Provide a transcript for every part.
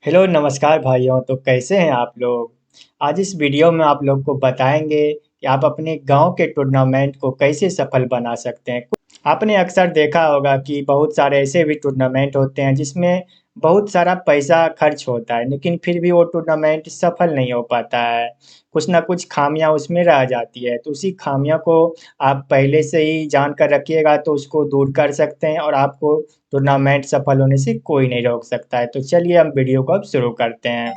Hello नमस्कार भाइयों। तो कैसे हैं आप लोग? आज इस वीडियो में आप लोग को बताएंगे कि आप अपने गांव के टूर्नामेंट को कैसे सफल बना सकते हैं। आपने अक्सर देखा होगा कि बहुत सारे ऐसे भी टूर्नामेंट होते हैं जिसमें बहुत सारा पैसा खर्च होता है, लेकिन फिर भी वो टूर्नामेंट सफल नहीं हो पाता है। कुछ ना कुछ खामियां उसमें रह जाती है, तो उसी खामियों को आप पहले से ही जान कर रखिएगा तो उसको दूर कर सकते हैं और आपको टूर्नामेंट सफल होने से कोई नहीं रोक सकता है। तो चलिए हम वीडियो को अब शुरू करते हैं।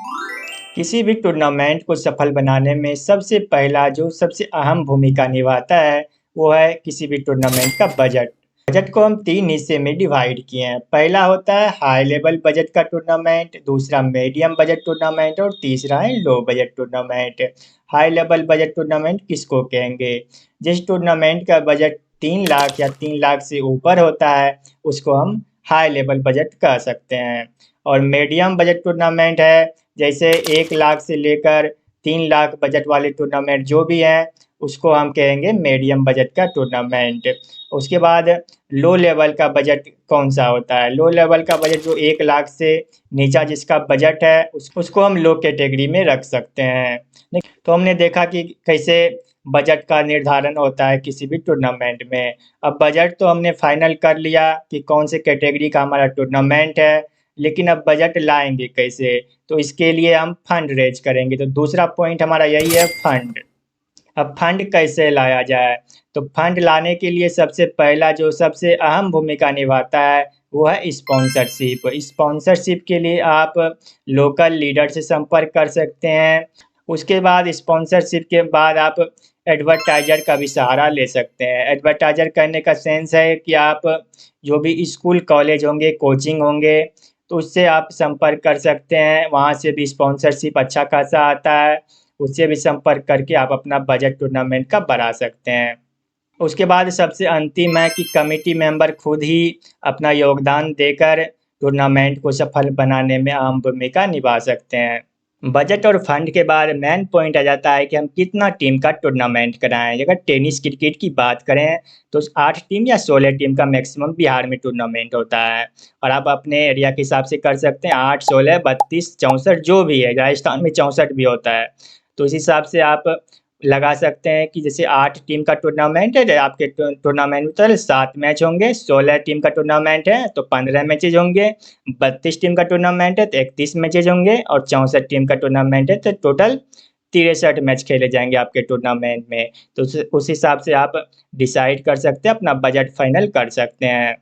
किसी भी टूर्नामेंट को सफल बनाने में सबसे पहला जो सबसे अहम भूमिका निभाता है, वो है किसी भी टूर्नामेंट का बजट। बजट को हम 3 हिस्से में डिवाइड किए हैं। पहला होता है हाई लेवल बजट का टूर्नामेंट, दूसरा मीडियम बजट टूर्नामेंट और तीसरा है low budget tournament. High level budget tournament किसको कहेंगे? जिस टूर्नामेंट का बजट 3 लाख या 3 लाख से ऊपर होता है, उसको हम हाई लेवल बजट कह सकते हैं। और मीडियम बजट टूर्नामेंट है, जैसे 1 लाख से लेकर 3 लाख बजट वाले टूर्नामेंट जो भी हैं, उसको हम कहेंगे मीडियम बजट का टूर्नामेंट। उसके बाद लो लेवल का बजट कौन सा होता है? लो लेवल का बजट जो 1 लाख से नीचा जिसका बजट है, उसको हम लो कैटेगरी में रख सकते हैं। तो हमने देखा कि कैसे बजट का निर्धारण होता है किसी भी टूर्नामेंट में। अब बजट तो हमने फाइनल कर लिया कि कौन से कैटेगरी का हमारा टूर्नामेंट है, लेकिन अब बजट लाएंगे कैसे? तो इसके लिए हम फंड रेज करेंगे। तो दूसरा पॉइंट हमारा यही है, फंड। अब फंड कैसे लाया जाए? तो फंड लाने के लिए सबसे पहला जो सबसे अहम भूमिका निभाता है, वो है स्पॉन्सरशिप। स्पॉन्सरशिप के लिए आप लोकल लीडर से संपर्क कर सकते हैं। उसके बाद स्पॉन्सरशिप के बाद आप एडवर्टाइजर का भी सहारा ले सकते हैं। एडवर्टाइजर करने का सेंस है कि आप जो भी स्कूल कॉलेज होंगे, कोचिंग होंगे, तो उससे आप संपर्क कर सकते हैं। वहाँ से भी स्पॉन्सरशिप अच्छा खासा आता है। उससे भी संपर्क करके आप अपना बजट टूर्नामेंट का बढ़ा सकते हैं। उसके बाद सबसे अंतिम है कि कमिटी मेंबर खुद ही अपना योगदान देकर टूर्नामेंट को सफल बनाने में अहम भूमिका निभा सकते हैं। बजट और फंड के बाद मेन पॉइंट आ जाता है कि हम कितना टीम का टूर्नामेंट कराएं। अगर टेनिस क्रिकेट की बात करें तो 8 टीम या 16 टीम का मैक्सिमम बिहार में टूर्नामेंट होता है। और आप अपने एरिया के हिसाब से कर सकते हैं, 8, 16, 32, 64 जो भी है। राजस्थान में 64 भी होता है। तो इस हिसाब से आप लगा सकते हैं कि जैसे 8 टीम का टूर्नामेंट है, आपके टूर्नामेंट में तो 7 मैच होंगे। 16 टीम का टूर्नामेंट है तो 15 मैचेज होंगे। 32 टीम का टूर्नामेंट है तो 31 मैचेज होंगे। और 64 टीम का टूर्नामेंट है तो टोटल 63 मैच खेले जाएंगे आपके टूर्नामेंट में। तो उस हिसाब से आप डिसाइड कर सकते हैं, अपना बजट फाइनल कर सकते हैं।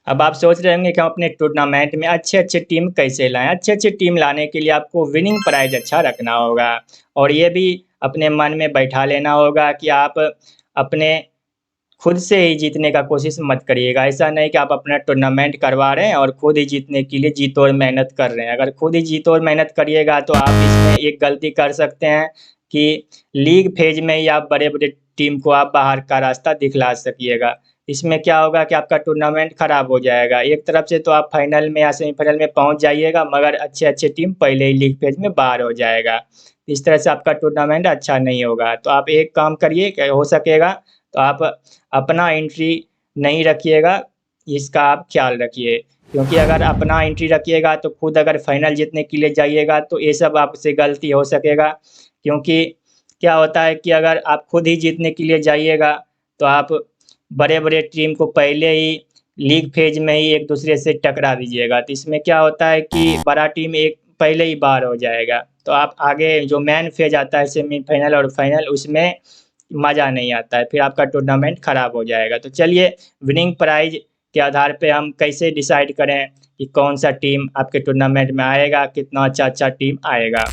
अब आप सोच रहे होंगे कि हम अपने टूर्नामेंट में अच्छे अच्छे टीम कैसे लाएं। अच्छे अच्छे टीम लाने के लिए आपको विनिंग प्राइज अच्छा रखना होगा। और ये भी अपने मन में बैठा लेना होगा कि आप अपने खुद से ही जीतने का कोशिश मत करिएगा। ऐसा नहीं कि आप अपना टूर्नामेंट करवा रहे हैं और खुद ही जीतने के लिए जी तोड़ मेहनत कर रहे हैं। अगर खुद ही जी तोड़ मेहनत करिएगा तो आप इसमें एक गलती कर सकते हैं कि लीग फेज में ही आप बड़े बड़े टीम को आप बाहर का रास्ता दिखला सकिएगा। इसमें क्या होगा कि आपका टूर्नामेंट खराब हो जाएगा। एक तरफ से तो आप फाइनल में या सेमीफाइनल में पहुंच जाइएगा, मगर अच्छे अच्छे टीम पहले ही लीग फेज में बाहर हो जाएगा। इस तरह से आपका टूर्नामेंट अच्छा नहीं होगा। तो आप एक काम करिए, कि हो सकेगा तो आप अपना एंट्री नहीं रखिएगा, इसका आप ख्याल रखिए। क्योंकि अगर अपना एंट्री रखिएगा तो खुद अगर फाइनल जीतने के लिए जाइएगा तो ये सब आपसे गलती हो सकेगा। क्योंकि क्या होता है कि अगर आप खुद ही जीतने के लिए जाइएगा तो आप बड़े बड़े टीम को पहले ही लीग फेज में ही एक दूसरे से टकरा दीजिएगा। तो इसमें क्या होता है कि बड़ा टीम एक पहले ही बाहर हो जाएगा। तो आप आगे जो मेन फेज आता है, सेमीफाइनल और फाइनल, उसमें मज़ा नहीं आता है, फिर आपका टूर्नामेंट खराब हो जाएगा। तो चलिए, विनिंग प्राइज के आधार पे हम कैसे डिसाइड करें कि कौन सा टीम आपके टूर्नामेंट में आएगा, कितना अच्छा अच्छा टीम आएगा।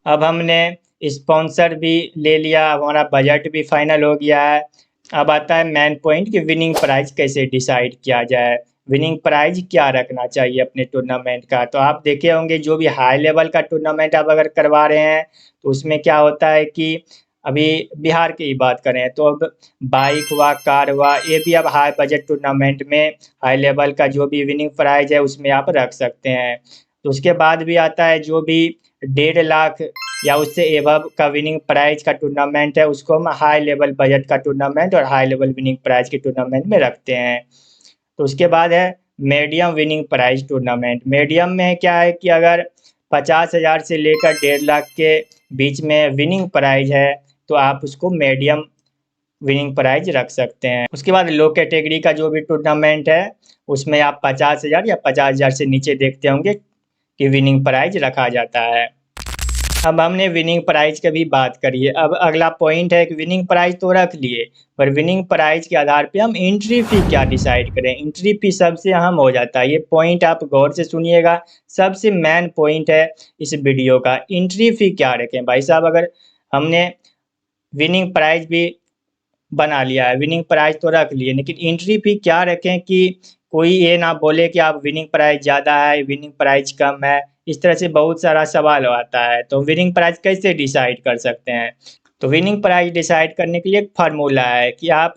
अब हमने स्पॉन्सर भी ले लिया, हमारा बजट भी फाइनल हो गया है। अब आता है मेन पॉइंट कि विनिंग प्राइज कैसे डिसाइड किया जाए। विनिंग प्राइज क्या रखना चाहिए अपने टूर्नामेंट का? तो आप देखे होंगे जो भी हाई लेवल का टूर्नामेंट आप अगर करवा रहे हैं तो उसमें क्या होता है कि अभी बिहार की ही बात करें तो अब बाइक हुआ, कार हुआ, ये भी अब हाई बजट टूर्नामेंट में हाई लेवल का जो भी विनिंग प्राइज है उसमें आप रख सकते हैं। तो उसके बाद भी आता है जो भी 1.5 लाख या उससे एबव का विनिंग प्राइज का टूर्नामेंट है, उसको हम हाई लेवल बजट का टूर्नामेंट और हाई लेवल विनिंग प्राइज के टूर्नामेंट में रखते हैं। तो उसके बाद है medium winning prize tournament. Medium में क्या है कि अगर 50,000 से लेकर 1.5 लाख के बीच में विनिंग प्राइज है, तो आप उसको मीडियम विनिंग प्राइज रख सकते हैं। उसके बाद लो कैटेगरी का जो भी टूर्नामेंट है, उसमें आप 50,000 या 50,000 से नीचे देखते होंगे कि विनिंग प्राइज रखा जाता है। अब हमने विनिंग प्राइज की भी बात करी है। अब अगला पॉइंट है कि विनिंग प्राइज तो रख लिए, पर विनिंग प्राइज के आधार पे हम एंट्री फी क्या डिसाइड करें। एंट्री फी सबसे अहम हो जाता है, ये पॉइंट आप गौर से सुनिएगा, सबसे मेन पॉइंट है इस वीडियो का। एंट्री फी क्या रखें भाई साहब? अगर हमने विनिंग प्राइज भी बना लिया है, विनिंग प्राइज तो रख लिए, लेकिन एंट्री फी क्या रखें कि कोई ये ना बोले कि आप विनिंग प्राइज ज़्यादा है, विनिंग प्राइज कम है। इस तरह से बहुत सारा सवाल आता है, तो विनिंग प्राइज कैसे डिसाइड कर सकते हैं? तो विनिंग प्राइज डिसाइड करने के लिए एक फार्मूला है कि आप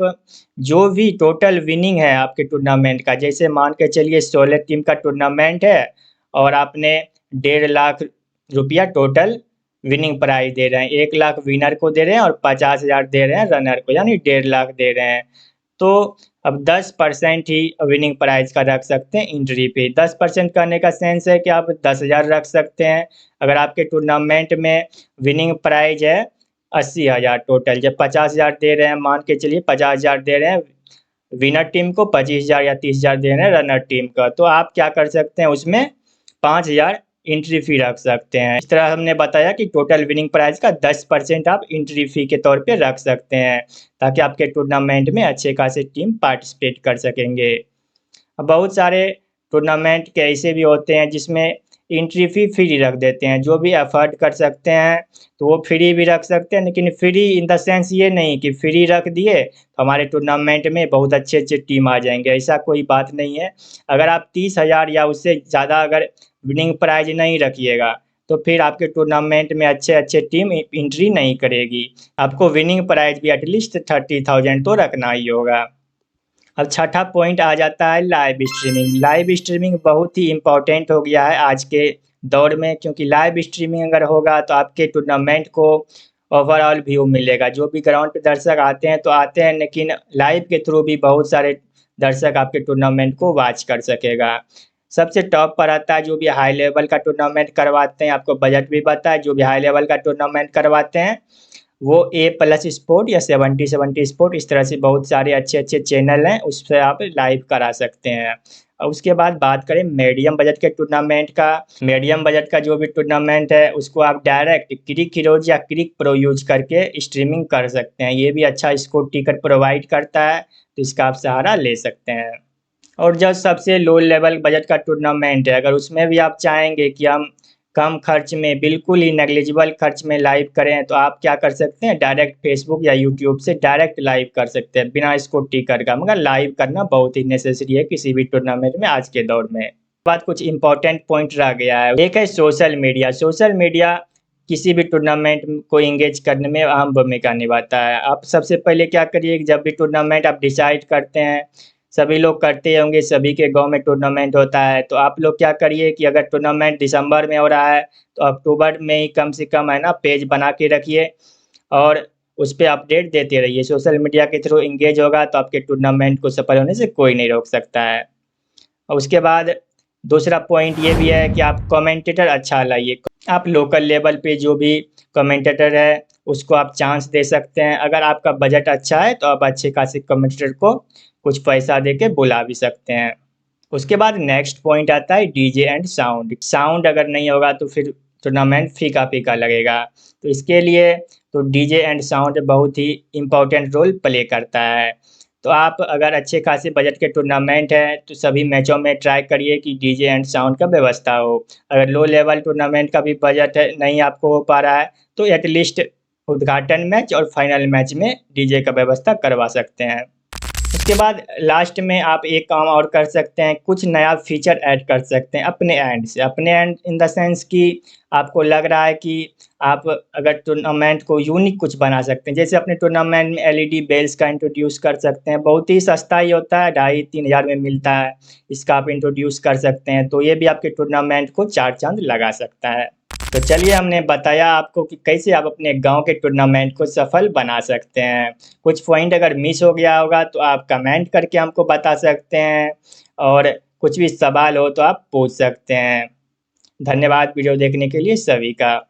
जो भी टोटल विनिंग है आपके टूर्नामेंट का, जैसे मान के चलिए 16 टीम का टूर्नामेंट है और आपने 1.5 लाख रुपया टोटल विनिंग प्राइज दे रहे हैं, 1 लाख विनर को दे रहे हैं और 50,000 दे रहे हैं रनर को, यानी 1.5 लाख दे रहे हैं। तो अब 10% ही विनिंग प्राइज का रख सकते हैं एंट्री पे। 10% करने का सेंस है कि आप 10,000 रख सकते हैं। अगर आपके टूर्नामेंट में विनिंग प्राइज है 80,000 टोटल, जब 50,000 दे रहे हैं, मान के चलिए 50,000 दे रहे हैं विनर टीम को, 25,000 या 30,000 दे रहे हैं रनर टीम का, तो आप क्या कर सकते हैं, उसमें 5,000 एंट्री फी रख सकते हैं। इस तरह हमने बताया कि टोटल विनिंग प्राइज का 10% आप एंट्री फी के तौर पे रख सकते हैं, ताकि आपके टूर्नामेंट में अच्छे खासे टीम पार्टिसिपेट कर सकेंगे। बहुत सारे टूर्नामेंट के ऐसे भी होते हैं जिसमें एंट्री फी फ्री रख देते हैं, जो भी अफोर्ड कर सकते हैं तो वो फ्री भी रख सकते हैं, लेकिन फ्री इन द सेंस ये नहीं कि फ्री रख दिए तो हमारे टूर्नामेंट में बहुत अच्छे अच्छे टीम आ जाएंगे, ऐसा कोई बात नहीं है। अगर आप 30,000 या उससे ज़्यादा अगर विनिंग प्राइज नहीं रखिएगा, तो फिर आपके टूर्नामेंट में अच्छे अच्छे टीम एंट्री नहीं करेगी। आपको विनिंग प्राइज भी एटलीस्ट 30,000 तो रखना ही होगा। अब छठा पॉइंट आ जाता है लाइव स्ट्रीमिंग। लाइव स्ट्रीमिंग बहुत ही इम्पोर्टेंट हो गया है आज के दौर में, क्योंकि लाइव स्ट्रीमिंग अगर होगा तो आपके टूर्नामेंट को ओवरऑल व्यू मिलेगा। जो भी ग्राउंड पे दर्शक आते हैं तो आते हैं, लेकिन लाइव के थ्रू भी बहुत सारे दर्शक आपके टूर्नामेंट को वॉच कर सकेगा। सबसे टॉप पर आता है जो भी हाई लेवल का टूर्नामेंट करवाते हैं, आपको बजट भी पता है, जो भी हाई लेवल का टूर्नामेंट करवाते हैं वो ए प्लस स्पोर्ट या 70 स्पोर्ट, इस तरह से बहुत सारे अच्छे अच्छे चैनल हैं, उससे आप लाइव करा सकते हैं। और उसके बाद बात करें मीडियम बजट के टूर्नामेंट का। मीडियम बजट का जो भी टूर्नामेंट है उसको आप डायरेक्ट क्रिक हीरोज या क्रिक प्रो यूज करके स्ट्रीमिंग कर सकते हैं। ये भी अच्छा स्कोर टिकट प्रोवाइड करता है, तो इसका आप सहारा ले सकते हैं। और जो सबसे लो लेवल बजट का टूर्नामेंट है, अगर उसमें भी आप चाहेंगे कि हम कम खर्च में, बिल्कुल ही नेग्लिजिबल खर्च में लाइव करें, तो आप क्या कर सकते हैं, डायरेक्ट फेसबुक या यूट्यूब से डायरेक्ट लाइव कर सकते हैं बिना इसको टिकट का। मगर लाइव करना बहुत ही नेसेसरी है किसी भी टूर्नामेंट में आज के दौर में। बाद कुछ इंपॉर्टेंट पॉइंट रह गया है, एक है सोशल मीडिया। सोशल मीडिया किसी भी टूर्नामेंट को इंगेज करने में अहम भूमिका निभाता है। आप सबसे पहले क्या करिए, जब भी टूर्नामेंट आप डिसाइड करते हैं, सभी लोग करते होंगे, सभी के गांव में टूर्नामेंट होता है, तो आप लोग क्या करिए कि अगर टूर्नामेंट दिसंबर में हो रहा है तो अक्टूबर में ही कम से कम है ना पेज बना के रखिए और उस पर अपडेट देते रहिए। सोशल मीडिया के थ्रू इंगेज होगा तो आपके टूर्नामेंट को सफल होने से कोई नहीं रोक सकता है। और उसके बाद दूसरा पॉइंट ये भी है कि आप कमेंटेटर अच्छा लाइए। आप लोकल लेवल पे जो भी कमेंटेटर है उसको आप चांस दे सकते हैं। अगर आपका बजट अच्छा है तो आप अच्छे खासे कमेंटेटर को कुछ पैसा दे के बुला भी सकते हैं। उसके बाद नेक्स्ट पॉइंट आता है डीजे एंड साउंड। साउंड अगर नहीं होगा तो फिर टूर्नामेंट फीका फीका लगेगा, तो इसके लिए तो डीजे एंड साउंड बहुत ही इम्पोर्टेंट रोल प्ले करता है। तो आप अगर अच्छे खासे बजट के टूर्नामेंट है तो सभी मैचों में ट्राई करिए कि डीजे एंड साउंड का व्यवस्था हो। अगर लो लेवल टूर्नामेंट का भी बजट है, नहीं आपको हो पा रहा है, तो एटलीस्ट उद्घाटन मैच और फाइनल मैच में डीजे का व्यवस्था करवा सकते हैं। उसके बाद लास्ट में आप एक काम और कर सकते हैं, कुछ नया फीचर ऐड कर सकते हैं अपने एंड से। अपने एंड इन द सेंस कि आपको लग रहा है कि आप अगर टूर्नामेंट को यूनिक कुछ बना सकते हैं, जैसे अपने टूर्नामेंट में एलईडी बेल्स का इंट्रोड्यूस कर सकते हैं। बहुत ही सस्ता ही होता है, 2,500-3,000 में मिलता है, इसका आप इंट्रोड्यूस कर सकते हैं, तो ये भी आपके टूर्नामेंट को चार चांद लगा सकता है। तो चलिए हमने बताया आपको कि कैसे आप अपने गांव के टूर्नामेंट को सफल बना सकते हैं। कुछ पॉइंट अगर मिस हो गया होगा तो आप कमेंट करके हमको बता सकते हैं, और कुछ भी सवाल हो तो आप पूछ सकते हैं। धन्यवाद वीडियो देखने के लिए सभी का।